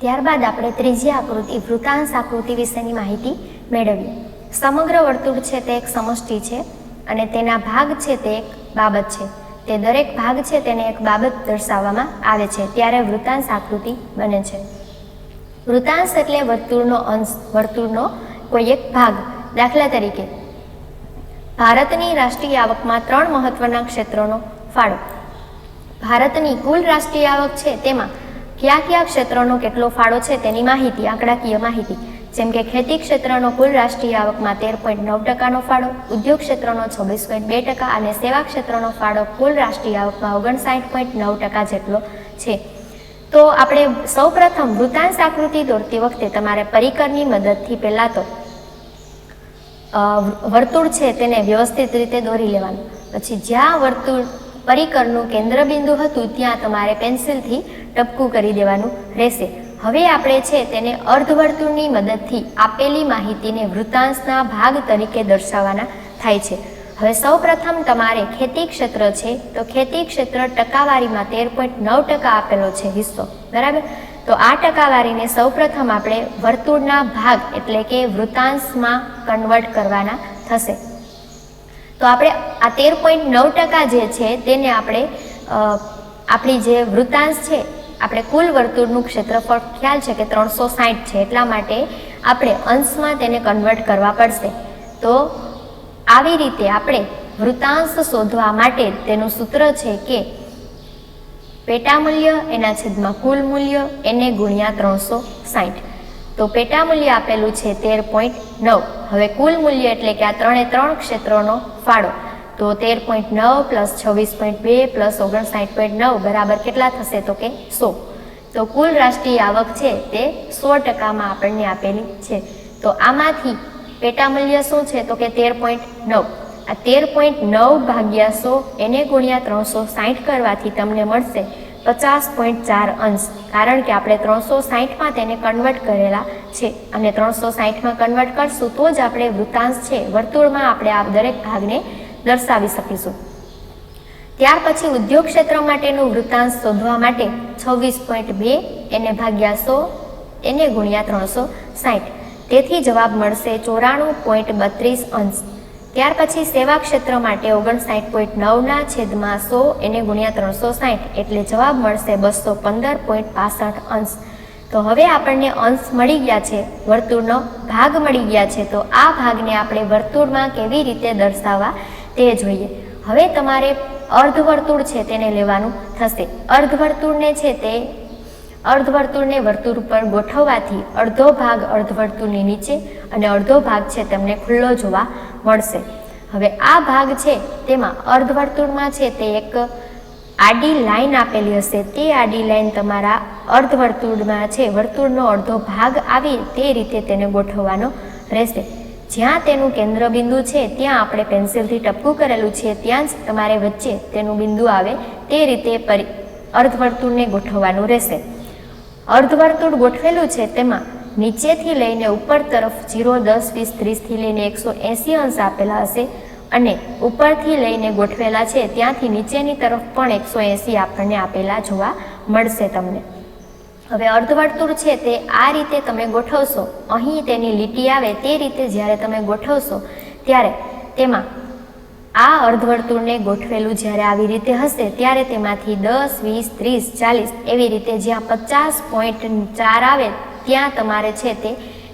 ત્યારબાદ આપણે ત્રીજી આકૃતિ વૃતાંશ આકૃતિ વિશેની માહિતી મેળવીએ. સમગ્ર વર્તુળ છે તે એક સમષ્ટિ છે અને તેના ભાગ છે તે એક બાબત છે. તે દરેક ભાગ છે તેને એક બાબત દર્શાવવામાં આવે છે, ત્યારે વૃતાંશ આકૃતિ બને છે. વૃતાંશ એટલે વર્તુળનો અંશ, વર્તુળનો કોઈ એક ભાગ. દાખલા તરીકે ભારતની રાષ્ટ્રીય આવકમાં 3 મહત્વના ક્ષેત્રોનો ફાળો. ભારતની કુલ રાષ્ટ્રીય આવક છે તેમાં કયા કયા ક્ષેત્રોનો કેટલો ફાળો છે તેની માહિતી, આંકડાકીય માહિતી, જેમ કે ખેતી ક્ષેત્રનો કુલ રાષ્ટ્રીય આવકમાં 13.9%નો ફાળો, ઉદ્યોગ ક્ષેત્રનો 26.2% અને સેવા ક્ષેત્રનો ફાળો કુલ રાષ્ટ્રીય આવકમાં 59.9% જેટલો છે. તો આપણે સૌપ્રથમ વૃતાંશ આકૃતિ દોરતી વખતે તમારે પરિકરની મદદથી પહેલાં તો વર્તુળ છે તેને વ્યવસ્થિત રીતે દોરી લેવાનું. પછી જ્યાં વર્તુળ પરિકરનું કેન્દ્રબિંદુ હતું ત્યાં તમારે પેન્સિલથી ટપકું કરી દેવાનું રહેશે. હવે આપણે છે તેને અર્ધવર્તુળની મદદથી આપેલી માહિતીને વૃતાંશના ભાગ તરીકે દર્શાવવાના થાય છે. હવે સૌપ્રથમ તમારે ખેતી ક્ષેત્ર છે તો ખેતી ક્ષેત્ર ટકાવારીમાં 13.9% આપેલો છે હિસ્સો, બરાબર. તો આ ટકાવારીને સૌપ્રથમ આપણે વર્તુળના ભાગ એટલે કે વૃતાંશમાં કન્વર્ટ કરવાના થશે. તો આપણે આ 13.9% જે છે તેને આપણે આપણી જે વૃતાંશ છે, આપણે કુલ વર્તુળનું ક્ષેત્રફળ ખ્યાલ છે કે 360 છે, એટલા માટે આપણે અંશમાં તેને કન્વર્ટ કરવા પડશે. તો આવી રીતે આપણે વૃતાંશ શોધવા માટે તેનું સૂત્ર છે કે પેટા મૂલ્ય એના છેદમાં કુલ મૂલ્ય એને ગુણ્યા 360. તો પેટા મૂલ્ય આપેલું છે 13.9. હવે કુલ મૂલ્ય એટલે કે આ 3 ક્ષેત્રોનો ફાળો. તો 13.9 પ્લસ 26.2 પ્લસ 59.9 બરાબર કેટલા થશે? તો કે 100. તો કુલ રાષ્ટ્રીય આવક છે તે 100%માં આપણને આપેલી છે. તો આમાંથી પેટા મૂલ્ય શું છે? તો કે 13.9. આ 13.9 ભાગ્યા 100 એને ગુણ્યા 360 કરવાથી તમને મળશે 50.4 અંશ. કારણ કે આપણે 360માં તેને કન્વર્ટ કરેલા છે અને 360માં કન્વર્ટ કરશું તો જ આપણે વૃતાંશ છે વર્તુળમાં આપણે આ દરેક ભાગને દર્શાવી શકીશું. ત્યાર પછી ઉદ્યોગ ક્ષેત્ર માટેનું વૃતાંશ શોધવા માટે 26.2 એને ભાગ્યા 100 એને ગુણ્યા 360. તેથી જવાબ મળશે 94.32 અંશ. ત્યાર પછી સેવા ક્ષેત્ર માટે 59.9ના છેદમાં 100 એને ગુણ્યા 360 એટલે જવાબ મળશે 215.65 અંશ. તો હવે આપણને અંશ મળી ગયા છે, વર્તુળનો ભાગ મળી ગયા છે. તો આ ભાગને આપણે વર્તુળમાં કેવી રીતે દર્શાવવા તે જોઈએ. હવે તમારે અર્ધવર્તુળ છે તેને લેવાનું થશે. અર્ધવર્તુળને છે તે અર્ધવર્તુળને વર્તુળ પર ગોઠવવાથી અડધો ભાગ અર્ધવર્તુળની નીચે અને અડધો ભાગ છે તમને ખુલ્લો જોવા મળશે. હવે આ ભાગ છે તેમાં અર્ધવર્તુળમાં છે તે એક આડી લાઈન આપેલી હશે. તે આડી લાઈન તમારા અર્ધવર્તુળમાં છે વર્તુળનો અડધો ભાગ આવે તે રીતે તેને ગોઠવવાનો રહેશે. જ્યાં તેનું કેન્દ્રબિંદુ છે ત્યાં આપણે પેન્સિલથી ટપકું કરેલું છે ત્યાં જ તમારે વચ્ચે તેનું બિંદુ આવે તે રીતે અર્ધવર્તુળને ગોઠવવાનું રહેશે. અર્ધવર્તુળ ગોઠવેલું છે તેમાં નીચેથી લઈને ઉપર તરફ 0, 10, 20, 30થી લઈને 180 અંશ આપેલા હશે અને ઉપરથી લઈને ગોઠવેલા છે ત્યાંથી નીચેની તરફ પણ 180 આપણને આપેલા જોવા મળશે તમને. હવે અર્ધવર્તુળ છે તે આ રીતે તમે ગોઠવશો, અહીં તેની લીટી આવે તે રીતે જ્યારે તમે ગોઠવશો ત્યારે તેમાં આ અર્ધવર્તુળને ગોઠવેલું જ્યારે આવી રીતે હશે ત્યારે તેમાંથી 10, 20, 30, 40 એવી રીતે જ્યાં 50.4 આવે ત્યાં તમારે છે તે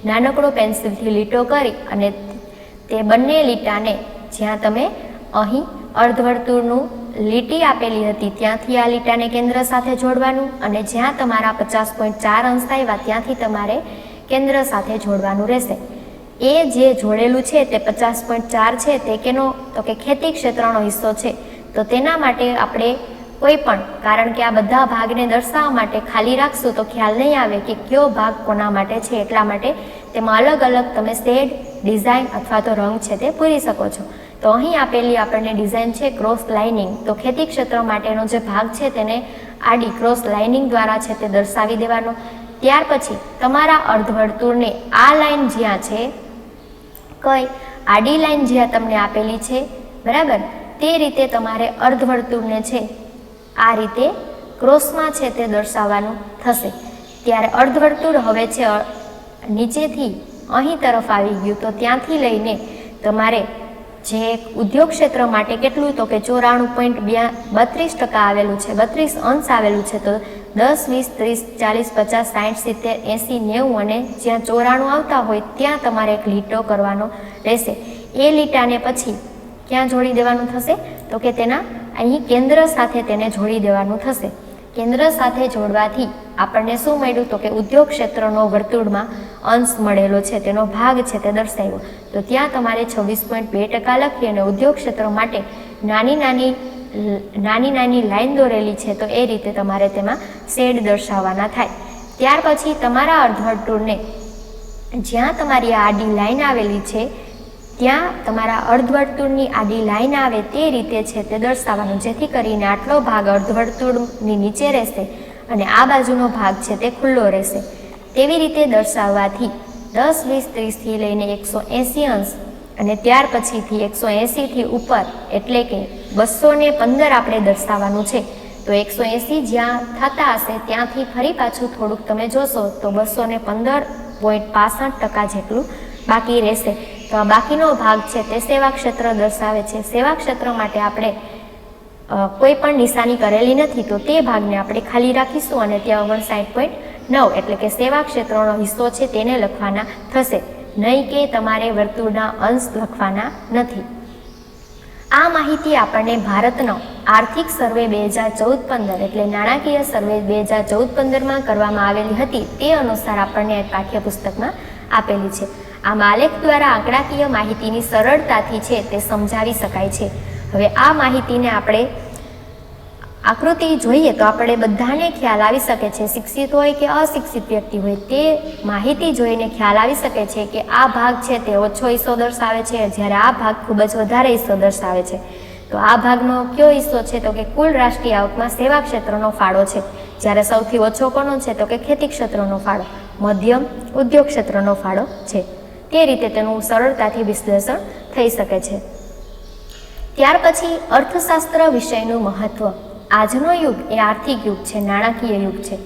નાનકડો પેન્સિલથી લીટો કરી અને તે બંને લીટાને જ્યાં તમે અહીં અર્ધવર્તુળનું લીટી આપેલી હતી ત્યાંથી આ લીટાને કેન્દ્ર સાથે જોડવાનું અને જ્યાં તમારા 50.4 અંશ આવ્યા ત્યાંથી તમારે કેન્દ્ર સાથે જોડવાનું રહેશે. એ જે જોડેલું છે તે 50.4 છે તે કેનો? તો કે ખેતી ક્ષેત્રનો હિસ્સો છે. તો તેના માટે આપણે કોઈ પણ, કારણ કે આ બધા ભાગને દર્શાવવા માટે ખાલી રાખશું તો ખ્યાલ નહીં આવે કે કયો ભાગ કોના માટે છે, એટલા માટે તેમાં અલગ અલગ તમે શેડ, ડિઝાઇન અથવા તો રંગ છે તે પૂરી શકો છો. તો અહીં આપેલી આપણને ડિઝાઇન છે ક્રોસ લાઇનિંગ. તો ખેતી ક્ષેત્ર માટેનો જે ભાગ છે તેને આડી ક્રોસ લાઇનિંગ દ્વારા છે તે દર્શાવી દેવાનો. ત્યાર પછી તમારા અર્ધવર્તુળને આ લાઈન જ્યાં છે, કઈ આડી લાઈન જ્યાં તમને આપેલી છે, બરાબર, તે રીતે તમારે અર્ધવર્તુળને છે આ રીતે ક્રોસમાં છે તે દર્શાવવાનું થશે. ત્યારે અર્ધવર્તુળ હવે છે નીચેથી અહીં તરફ આવી ગયું, તો ત્યાંથી લઈને તમારે જે ઉદ્યોગ ક્ષેત્ર માટે કેટલું, તો કે 94.32% આવેલું છે, 32 અંશ આવેલું છે. તો 10, 20, 30, 40, 50, 60, 70, 80, 90 અને જ્યાં 94 આવતા હોય ત્યાં તમારે એક લીટો કરવાનો રહેશે. એ લીટાને પછી ક્યાં જોડી દેવાનું થશે, તો કે તેના અહીં કેન્દ્ર સાથે તેને જોડી દેવાનું થશે. કેન્દ્ર સાથે જોડવાથી આપણને શું મળ્યું, તો કે ઉદ્યોગ ક્ષેત્રનો વર્તુળમાં અંશ મળેલો છે, તેનો ભાગ છે તે દર્શાવ્યો. તો ત્યાં તમારે 26.2% લખી અને ઉદ્યોગ ક્ષેત્ર માટે નાની નાની લાઈન દોરેલી છે, તો એ રીતે તમારે તેમાં શેડ દર્શાવવાના થાય. ત્યાર પછી તમારા અર્ધવર્તુળને જ્યાં તમારી આડી લાઈન આવેલી છે ત્યાં તમારા અર્ધવર્તુળની આડી લાઈન આવે તે રીતે છે તે દર્શાવવાનું, જેથી કરીને આટલો ભાગ અર્ધવર્તુળની નીચે રહેશે અને આ બાજુનો ભાગ છે તે ખુલ્લો રહેશે. તેવી રીતે દર્શાવવાથી 10, 20, 30થી લઈને 180 અંશ અને ત્યાર પછીથી 180થી ઉપર એટલે કે 215 આપણે દર્શાવવાનું છે. તો 180 જ્યાં થતા હશે ત્યાંથી ફરી પાછું થોડુંક તમે જોશો તો 215.65% જેટલું બાકી રહેશે. તો આ બાકીનો ભાગ છે તે સેવા ક્ષેત્ર દર્શાવે છે. સેવા ક્ષેત્ર માટે આપણે કોઈ પણ નિશાની કરેલી નથી, તો તે ભાગને આપણે ખાલી રાખીશું અને ત્યાં 59.9 એટલે કે સેવા ક્ષેત્રનો હિસ્સો છે તેને લખવાના થશે, નહીં કે તમારે વર્તુળના અંશ લખવાના નથી. આ માહિતી આપણને ભારતનો આર્થિક સર્વે 2014-15 એટલે નાણાકીય સર્વે 2014-15માં કરવામાં આવેલી હતી તે અનુસાર આપણને પાઠ્યપુસ્તકમાં આપેલી છે. આ આલેખ દ્વારા આંકડાકીય માહિતીની સરળતાથી છે તે સમજાવી શકાય છે. હવે આ માહિતીને આપણે આકૃતિ જોઈએ તો આપણે બધાને ખ્યાલ આવી શકે છે, શિક્ષિત હોય કે અશિક્ષિત વ્યક્તિ હોય તે માહિતી જોઈને ખ્યાલ આવી શકે છે કે આ ભાગ છે તે ઓછો હિસ્સો દર્શાવે છે, જ્યારે આ ભાગ ખૂબ જ વધારે હિસ્સો દર્શાવે છે. તો આ ભાગનો કયો હિસ્સો છે, તો કે કુલ રાષ્ટ્રીય આવકમાં સેવા ક્ષેત્રનો ફાળો છે, જ્યારે સૌથી ઓછો કોનો છે, તો કે ખેતી ક્ષેત્રનો ફાળો, મધ્યમ ઉદ્યોગ ક્ષેત્રનો ફાળો છે. તે રીતે તેનું સરળતાથી વિશ્લેષણ થઈ શકે છે. ત્યાર પછી અર્થશાસ્ત્ર વિષયનું મહત્વ. આજનો યુગ એ આર્થિક યુગ છે, નાણાકીય યુગ છે.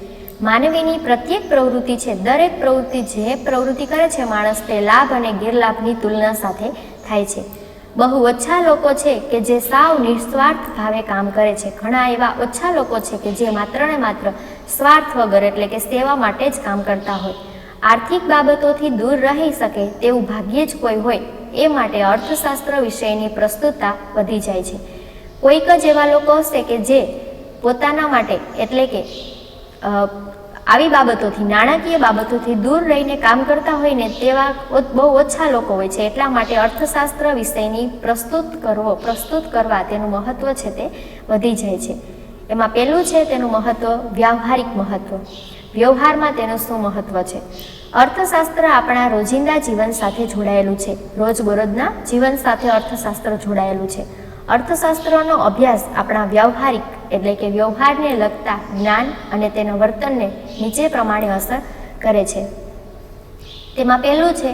માનવીની પ્રત્યેક પ્રવૃત્તિ છે, દરેક પ્રવૃત્તિ જે પ્રવૃત્તિ કરે છે માણસ, તે લાભ અને ગેરલાભની તુલના સાથે થાય છે. બહુ ઓછા લોકો છે કે જે સાવ નિસ્વાર્થ ભાવે કામ કરે છે. ઘણા એવા ઓછા લોકો છે કે જે માત્ર ને માત્ર સ્વાર્થ વગર એટલે કે સેવા માટે જ કામ કરતા હોય. આર્થિક બાબતોથી દૂર રહી શકે તેવું ભાગ્યે જ કોઈ હોય, એ માટે અર્થશાસ્ત્ર વિષયની પ્રસ્તુતતા વધી જાય છે. કોઈક જ એવા લોકો હશે કે જે પોતાના માટે એટલે કે આવી બાબતોથી, નાણાકીય બાબતોથી દૂર રહીને કામ કરતા હોય ને તેવા બહુ ઓછા લોકો હોય છે. એટલા માટે અર્થશાસ્ત્ર વિષયની પ્રસ્તુત કરવા તેનું મહત્વ છે તે વધી જાય છે. એમાં પહેલું છે તેનું મહત્વ વ્યવહારિક મહત્વ. વ્યવહારમાં તેનું શું મહત્વ છે? અર્થશાસ્ત્ર આપણા રોજિંદા જીવન સાથે જોડાયેલું છે. રોજબરોજના જીવન સાથે અર્થશાસ્ત્ર જોડાયેલું છે. અર્થશાસ્ત્રનો અભ્યાસ આપણા વ્યવહારિક એટલે કે વ્યવહારને લગતા જ્ઞાન અને તેના વર્તનને નીચે પ્રમાણે અસર કરે છે. તેમાં પહેલું છે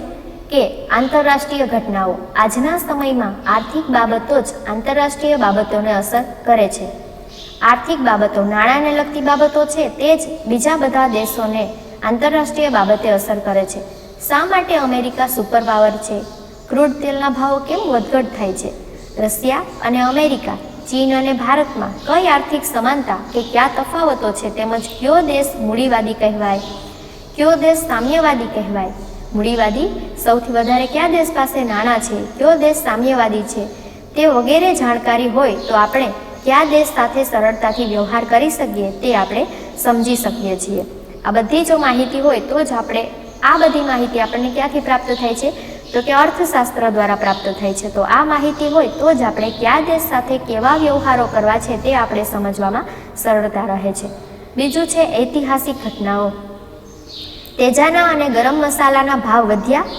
કે આંતરરાષ્ટ્રીય ઘટનાઓ. આજના સમયમાં આર્થિક બાબતો જ આંતરરાષ્ટ્રીય બાબતોને અસર કરે છે. આર્થિક બાબતો, નાણાંને લગતી બાબતો છે તે જ બીજા બધા દેશોને આંતરરાષ્ટ્રીય બાબતે અસર કરે છે. શા માટે અમેરિકા સુપર પાવર છે? ક્રૂડ તેલના ભાવો કેમ વધઘટ થાય છે? રશિયા અને અમેરિકા, ચીન અને ભારતમાં કઈ આર્થિક સમાનતા કે કયા તફાવતો છે? તેમજ કયો દેશ મૂડીવાદી કહેવાય, કયો દેશ સામ્યવાદી કહેવાય? મૂડીવાદી સૌથી વધારે કયા દેશ પાસે નાણાં છે, કયો દેશ સામ્યવાદી છે, તે વગેરે જાણકારી હોય તો આપણે કયા દેશ સાથે સરળતાથી વ્યવહાર કરી શકીએ તે આપણે સમજી શકીએ છીએ. આ બધી જો માહિતી હોય તો જ આપણે આ બધી માહિતી આપણને ક્યાંથી પ્રાપ્ત થાય છે, તો કે અર્થશાસ્ત્ર દ્વારા પ્રાપ્ત થાય છે. તો આ માહિતી હોય તો જ આપણે કયા દેશ સાથે કેવા વ્યવહારો કરવા છે તે આપણે સમજવામાં સરળતા રહે છે. બીજું છે ઐતિહાસિક ઘટનાઓ. તેજાના અને ગરમ મસાલાના ભાવ વધ્યા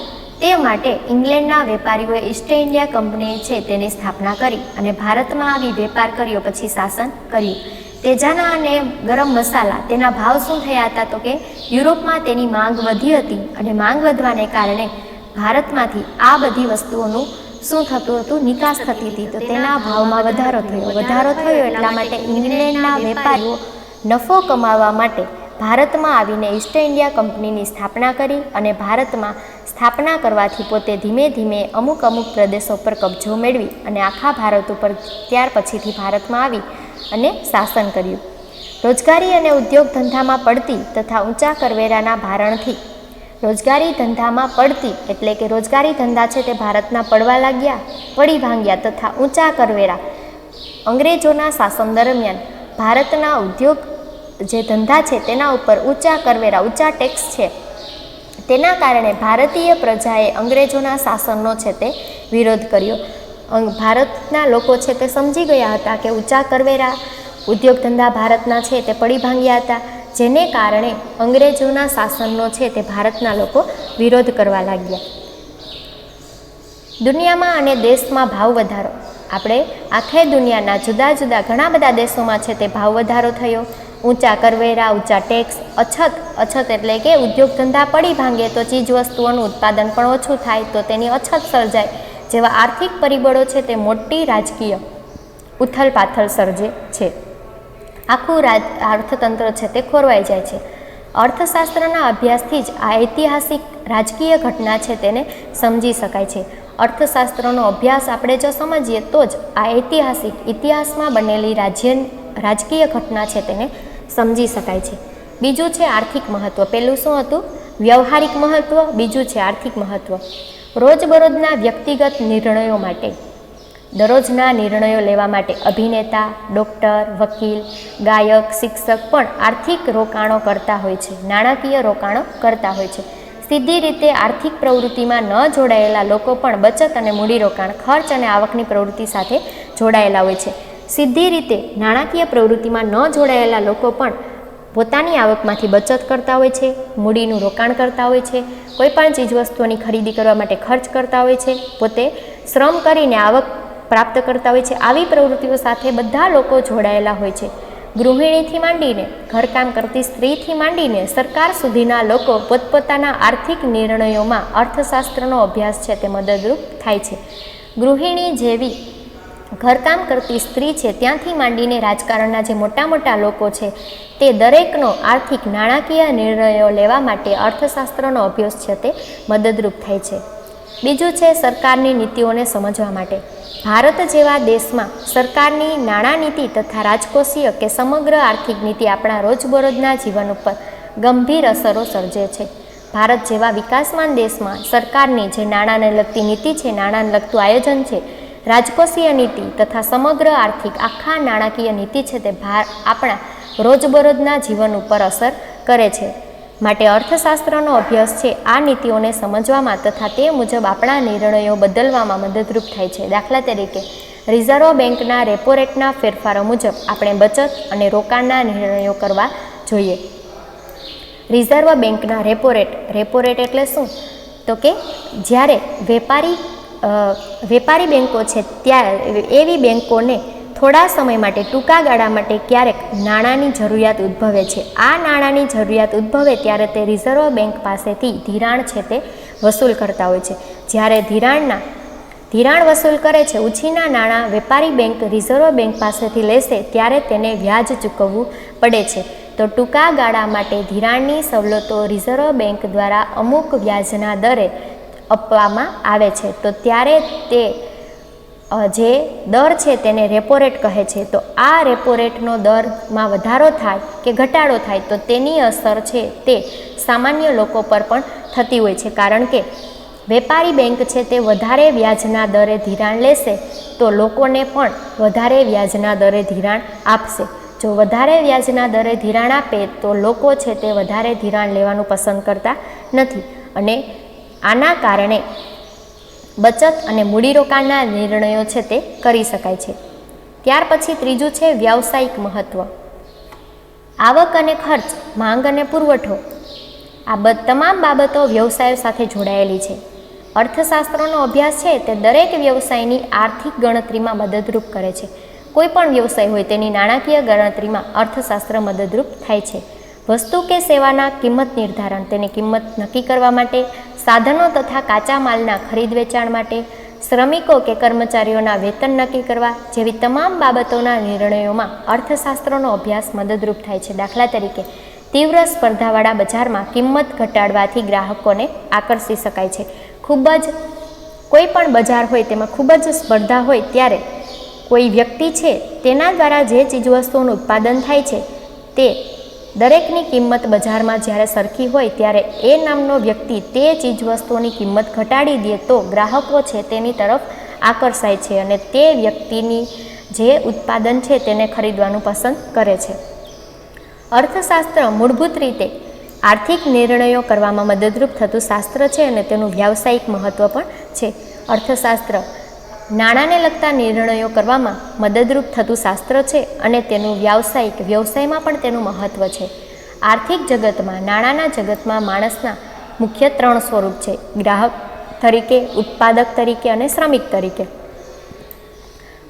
તે માટે ઇંગ્લેન્ડના વેપારીઓએ ઈસ્ટ ઇન્ડિયા કંપની છે તેની સ્થાપના કરી અને ભારતમાં આવી વેપાર કર્યો, પછી શાસન કર્યું. તેજાના અને ગરમ મસાલા તેના ભાવ શું થયા હતા, તો કે યુરોપમાં તેની માંગ વધી હતી અને માંગ વધવાને કારણે ભારતમાંથી આ બધી વસ્તુઓનું શું થતું હતું, નિકાસ થતી હતી. તો તેના ભાવમાં વધારો થયો એટલા માટે ઇંગ્લેન્ડના વેપારીઓ નફો કમાવા માટે ભારતમાં આવીને ઈસ્ટ ઇન્ડિયા કંપનીની સ્થાપના કરી અને ભારતમાં સ્થાપના કરવાથી પોતે ધીમે ધીમે અમુક પ્રદેશો પર કબજો મેળવી અને આખા ભારત ઉપર ત્યાર પછીથી ભારતમાં આવી અને શાસન કર્યું. રોજગારી અને ઉદ્યોગ ધંધામાં પડતી તથા ઊંચા કરવેરાના ભારણથી રોજગારી ધંધામાં પડતી એટલે કે રોજગારી ધંધા છે તે ભારતના પડવા લાગ્યા, પડી ભાંગ્યા તથા ઊંચા કરવેરા અંગ્રેજોના શાસન દરમિયાન ભારતના ઉદ્યોગ જે ધંધા છે તેના ઉપર ઊંચા કરવેરા, ઊંચા ટેક્સ છે તેના કારણે ભારતીય પ્રજાએ અંગ્રેજોના શાસનનો છે તે વિરોધ કર્યો. ભારતના લોકો છે તે સમજી ગયા હતા કે ઊંચા કરવેરા ઉદ્યોગ ધંધા ભારતના છે તે પડી ભાંગ્યા હતા, જેને કારણે અંગ્રેજોના શાસનનો છે તે ભારતના લોકો વિરોધ કરવા લાગ્યા. દુનિયામાં અને દેશમાં ભાવ વધારો. આપણે આખે દુનિયાના જુદા જુદા ઘણા બધા દેશોમાં છે તે ભાવ વધારો થયો. ઊંચા કરવેરા, ઊંચા ટેક્સ, અછત એટલે કે ઉદ્યોગ ધંધા પડી ભાંગે તો ચીજ વસ્તુઓનું ઉત્પાદન પણ ઓછું થાય તો તેની અછત સર્જાય જેવા આર્થિક પરિબળો છે તે મોટી રાજકીય ઉથલ પાથલ સર્જે છે. આખું અર્થતંત્ર છે તે ખોરવાઈ જાય છે. અર્થશાસ્ત્રના અભ્યાસથી જ આ ઐતિહાસિક રાજકીય ઘટના છે તેને સમજી શકાય છે. અર્થશાસ્ત્રનો અભ્યાસ આપણે જો સમજીએ તો જ આ ઐતિહાસિક ઇતિહાસમાં બનેલી રાજકીય ઘટના છે તેને સમજી શકાય છે. બીજું છે આર્થિક મહત્ત્વ. પહેલું શું હતું? વ્યવહારિક મહત્ત્વ. બીજું છે આર્થિક મહત્ત્વ. રોજબરોજના વ્યક્તિગત નિર્ણયો માટે, દરરોજના નિર્ણયો લેવા માટે અભિનેતા, ડૉક્ટર, વકીલ, ગાયક, શિક્ષક પણ આર્થિક રોકાણો કરતા હોય છે, નાણાકીય રોકાણો કરતા હોય છે. સીધી રીતે આર્થિક પ્રવૃત્તિમાં ન જોડાયેલા લોકો પણ બચત અને મૂડીરોકાણ, ખર્ચ અને આવકની પ્રવૃત્તિ સાથે જોડાયેલા હોય છે. સીધી રીતે નાણાકીય પ્રવૃત્તિમાં ન જોડાયેલા લોકો પણ પોતાની આવકમાંથી બચત કરતા હોય છે, મૂડીનું રોકાણ કરતા હોય છે, કોઈપણ ચીજવસ્તુઓની ખરીદી કરવા માટે ખર્ચ કરતા હોય છે, પોતે શ્રમ કરીને આવક પ્રાપ્ત કરતા હોય છે. આવી પ્રવૃત્તિઓ સાથે બધા લોકો જોડાયેલા હોય છે. ગૃહિણીથી માંડીને, ઘરકામ કરતી સ્ત્રીથી માંડીને સરકાર સુધીના લોકો પોતપોતાના આર્થિક નિર્ણયોમાં અર્થશાસ્ત્રનો અભ્યાસ છે તે મદદરૂપ થાય છે. ગૃહિણી જેવી ઘરકામ કરતી સ્ત્રી છે ત્યાંથી માંડીને રાજકારણના જે મોટા મોટા લોકો છે તે દરેકનો આર્થિક નાણાકીય નિર્ણયો લેવા માટે અર્થશાસ્ત્રનો અભ્યાસ છે તે મદદરૂપ થાય છે. બીજું છે સરકારની નીતિઓને સમજવા માટે. ભારત જેવા દેશમાં સરકારની નાણાં નીતિ તથા રાજકોષીય કે સમગ્ર આર્થિક નીતિ આપણા રોજબરોજના જીવન ઉપર ગંભીર અસરો સર્જે છે. ભારત જેવા વિકાસમાન દેશમાં સરકારની જે નાણાંને લગતી નીતિ છે, નાણાંને લગતું આયોજન છે, રાજકોષીય નીતિ તથા સમગ્ર આર્થિક આખા નાણાકીય નીતિ છે તે આપણા રોજબરોજના જીવન ઉપર અસર કરે છે. માટે અર્થશાસ્ત્રનો અભ્યાસ છે આ નીતિઓને સમજવામાં તથા તે મુજબ આપણા નિર્ણયો બદલવામાં મદદરૂપ થાય છે. દાખલા તરીકે રિઝર્વ બેંકના રેપો રેટના ફેરફારો મુજબ આપણે બચત અને રોકાણના નિર્ણયો કરવા જોઈએ. રિઝર્વ બેંકના રેપો રેટ એટલે શું? તો કે જ્યારે વેપારી બેંકો છે ત્યાં એવી બેંકોને થોડા સમય માટે, ટૂંકા ગાળા માટે ક્યારેક નાણાંની જરૂરિયાત ઉદ્ભવે છે. આ નાણાંની જરૂરિયાત ઉદ્ભવે ત્યારે તે રિઝર્વ બેંક પાસેથી ધિરાણ છે તે વસૂલ કરતા હોય છે. જ્યારે ધિરાણ વસૂલ કરે છે, ઉછીના નાણાં વેપારી બેંક રિઝર્વ બેંક પાસેથી લેશે ત્યારે તેને વ્યાજ ચૂકવવું પડે છે. તો ટૂંકા ગાળા માટે ધિરાણની સવલતો રિઝર્વ બેંક દ્વારા અમુક વ્યાજના દરે આપવામાં આવે છે. તો ત્યારે તે જે દર છે તેને રેપો રેટ કહે છે. તો આ રેપો રેટનો દરમાં વધારો થાય કે ઘટાડો થાય તો તેની અસર છે તે સામાન્ય લોકો પર પણ થતી હોય છે. કારણ કે વેપારી બેંક છે તે વધારે વ્યાજના દરે ધિરાણ લેશે તો લોકોને પણ વધારે વ્યાજના દરે ધિરાણ આપશે. જો વધારે વ્યાજના દરે ધિરાણ આપે તો લોકો છે તે વધારે ધિરાણ લેવાનું પસંદ કરતા નથી અને આના કારણે બચત અને મૂડીરોકાણના નિર્ણયો છે તે કરી શકાય છે. ત્યાર પછી ત્રીજું છે વ્યાવસાયિક મહત્ત્વ. આવક અને ખર્ચ, માંગ અને પુરવઠો, આ તમામ બાબતો વ્યવસાયો સાથે જોડાયેલી છે. અર્થશાસ્ત્રનો અભ્યાસ છે તે દરેક વ્યવસાયની આર્થિક ગણતરીમાં મદદરૂપ કરે છે. કોઈ પણ વ્યવસાય હોય તેની નાણાકીય ગણતરીમાં અર્થશાસ્ત્ર મદદરૂપ થાય છે. વસ્તુ કે સેવાના કિંમત નિર્ધારણ, તેની કિંમત નક્કી કરવા માટે, સાધનો તથા કાચા માલના ખરીદ વેચાણ માટે, શ્રમિકો કે કર્મચારીઓના વેતન નક્કી કરવા જેવી તમામ બાબતોના નિર્ણયોમાં અર્થશાસ્ત્રનો અભ્યાસ મદદરૂપ થાય છે. દાખલા તરીકે તીવ્ર સ્પર્ધાવાળા બજારમાં કિંમત ઘટાડવાથી ગ્રાહકોને આકર્ષી શકાય છે. ખૂબ જ કોઈ પણ બજાર હોય તેમાં ખૂબ જ સ્પર્ધા હોય ત્યારે કોઈ વ્યક્તિ છે તેના દ્વારા જે ચીજવસ્તુઓનું ઉત્પાદન થાય છે તે દરેકની કિંમત બજારમાં જ્યારે સરખી હોય ત્યારે એ નામનો વ્યક્તિ તે ચીજવસ્તુઓની કિંમત ઘટાડી દે તો ગ્રાહકો છે તેની તરફ આકર્ષાય છે અને તે વ્યક્તિની જે ઉત્પાદન છે તેને ખરીદવાનું પસંદ કરે છે. અર્થશાસ્ત્ર મૂળભૂત રીતે આર્થિક નિર્ણયો કરવામાં મદદરૂપ થતું શાસ્ત્ર છે અને તેનું વ્યાવસાયિક મહત્ત્વ પણ છે. અર્થશાસ્ત્ર નાણાંને લગતા નિર્ણયો કરવામાં મદદરૂપ થતું શાસ્ત્ર છે અને તેનું વ્યવસાયમાં પણ તેનું મહત્ત્વ છે. આર્થિક જગતમાં નાણાંના જગતમાં માણસના મુખ્ય 3 સ્વરૂપ છે: ગ્રાહક તરીકે, ઉત્પાદક તરીકે અને શ્રમિક તરીકે.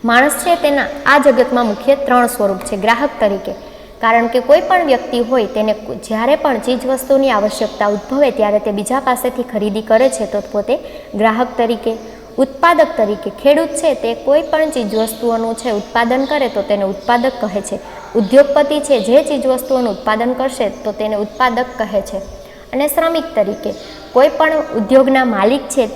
માણસ છે તેના આ જગતમાં મુખ્ય 3 સ્વરૂપ છે. ગ્રાહક તરીકે, કારણ કે કોઈ પણ વ્યક્તિ હોય તેને જ્યારે પણ ચીજવસ્તુની આવશ્યકતા ઉદ્ભવે ત્યારે તે બીજા પાસેથી ખરીદી કરે છે તો પોતે ગ્રાહક તરીકે. ઉત્પાદક તરીકે, ખેડૂત છે તે કોઈ પણ ચીજવસ્તુઓનું છે ઉત્પાદન કરે તો તેને ઉત્પાદક કહે છે. ઉદ્યોગપતિ છે જે ચીજવસ્તુઓનું ઉત્પાદન કરશે તો તેને ઉત્પાદક કહે છે. અને શ્રમિક તરીકે, કોઈ પણ ઉદ્યોગના માલિક છે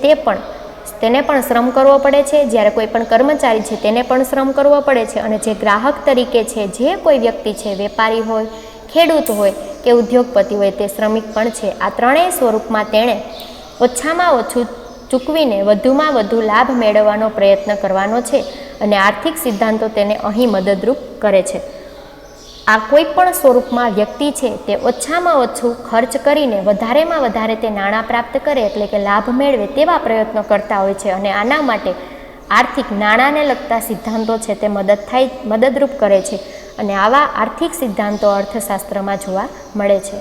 તેને પણ શ્રમ કરવો પડે છે. જ્યારે કોઈ પણ કર્મચારી છે તેને પણ શ્રમ કરવો પડે છે. અને જે ગ્રાહક તરીકે છે, જે કોઈ વ્યક્તિ છે, વેપારી હોય, ખેડૂત હોય કે ઉદ્યોગપતિ હોય, તે શ્રમિક પણ છે. આ ત્રણેય સ્વરૂપમાં તેણે ઓછામાં ઓછું ચૂકવીને વધુમાં વધુ લાભ મેળવવાનો પ્રયત્ન કરવાનો છે અને આર્થિક સિદ્ધાંતો તેને અહીં મદદરૂપ કરે છે. આ કોઈ પણ સ્વરૂપમાં વ્યક્તિ છે તે ઓછામાં ઓછું ખર્ચ કરીને વધારેમાં વધારે તે નાણાં પ્રાપ્ત કરે એટલે કે લાભ મેળવે તેવા પ્રયત્નો કરતા હોય છે અને આના માટે આર્થિક નાણાંને લગતા સિદ્ધાંતો છે તે મદદરૂપ કરે છે અને આવા આર્થિક સિદ્ધાંતો અર્થશાસ્ત્રમાં જોવા મળે છે.